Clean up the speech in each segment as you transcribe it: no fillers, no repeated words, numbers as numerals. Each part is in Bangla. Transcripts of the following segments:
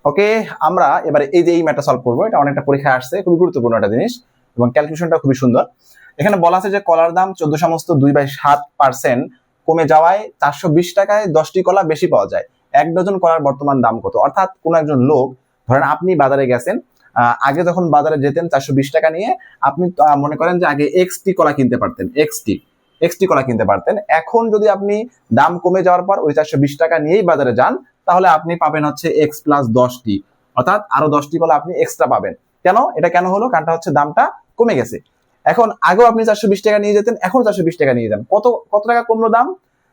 ওকে, আমরা এবারে এই যে এই ম্যাথটা সলভ করবো। এটা অনেকটা পরীক্ষায় আসছে, খুবই গুরুত্বপূর্ণ একটা জিনিস এবং ক্যালকুলেশনটা খুবই সুন্দর। এখানে বলা আছে যে কলার দাম 14 সমস্ত 2/7% কমে যাওয়ায় 420 টাকায় 10টি কলা বেশি পাওয়া যায়। 1 ডজন কলার বর্তমান দাম কত? অর্থাৎ কোন একজন লোক, ধরেন আপনি বাজারে গেছেন, আগে যখন বাজারে যেতেন 420 টাকা নিয়ে, আপনি মনে করেন যে আগে এক্সটি কলা কিনতে পারতেন, এক্সটি কলা কিনতে পারতেন। এখন যদি আপনি দাম কমে যাওয়ার পর ওই 420 টাকা নিয়েই বাজারে যান, তাহলে আপনি পাবেন হচ্ছে এক্স প্লাস 10টি, অর্থাৎ আরো 10টি কলা আপনি এক্সট্রা পাবেন। কেন? এটা কেন হলো? কারণটা হচ্ছে দামটা কমে গেছে। এখন আগেও আপনি 420 টাকা নিয়ে যেতেন, এখন 420 টাকা নিয়ে যান, কত টাকা কমলো দাম?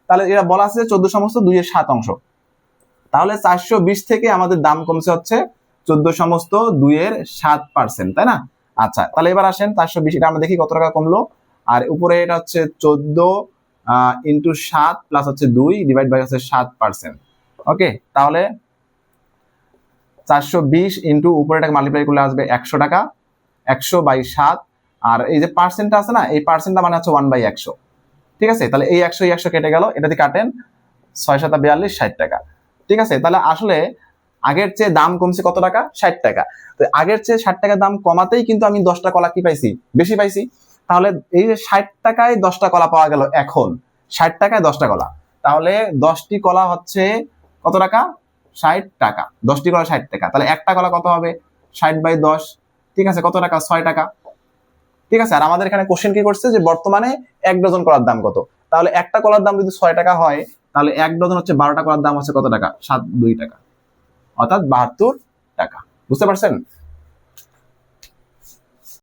তাহলে এটা বলা আছে 14 সমস্ত 2/7 তাহলে 420 থেকে আমাদের দাম কমছে হচ্ছে 14 সমস্ত 2/7%, তাই না? আচ্ছা, তাহলে এবার আসেন 420 এটা আমরা দেখি কত টাকা কমলো। আর উপরে এটা হচ্ছে 14 ইন্টু 7 প্লাস হচ্ছে 2 ডিভাইড বাই হচ্ছে 7%। ওকে, তাহলে 420 ইন্টু উপরে এটাকে মাল্টিপ্লাই করলে আসবে 100 টাকা, 100/7। আর এই যে পার্সেন্টটা আছে না, এই পার্সেন্টটা মানে হচ্ছে 1/100। ঠিক আছে, তাহলে এই 100 কেটে গেল, এটাতে কাটেন 6×7=42, 60 টাকা। ঠিক আছে, তাহলে আসলে আগের চেয়ে দাম কমছে কত টাকা? 60 টাকা। তো আগের চেয়ে 60 টাকা দাম কমাতেই কিন্তু আমি 10টা কলা কি পাইছি? বেশি পাইছি। তাহলে এই যে 60 টাকায় 10টা কলা পাওয়া গেল, এখন 60 টাকায় 10টা কলা, তাহলে 10টি কলা হচ্ছে কত টাকা? 60 টাকা। 10টি কলা 60 টাকা, তাহলে একটা কলা কত হবে? 60/10। ঠিক আছে, কত টাকা? 6 টাকা। ঠিক আছে, আর আমাদের এখানে কোশ্চেন কি করছে যে বর্তমানে 1 ডজন কলার দাম কত? তাহলে একটা কলার দাম যদি 6 টাকা হয়, তাহলে 1 ডজন হচ্ছে 12টা কলার দাম হচ্ছে কত টাকা? 7×2 টাকা, অর্থাৎ 72 টাকা। বুঝতে পারছেন?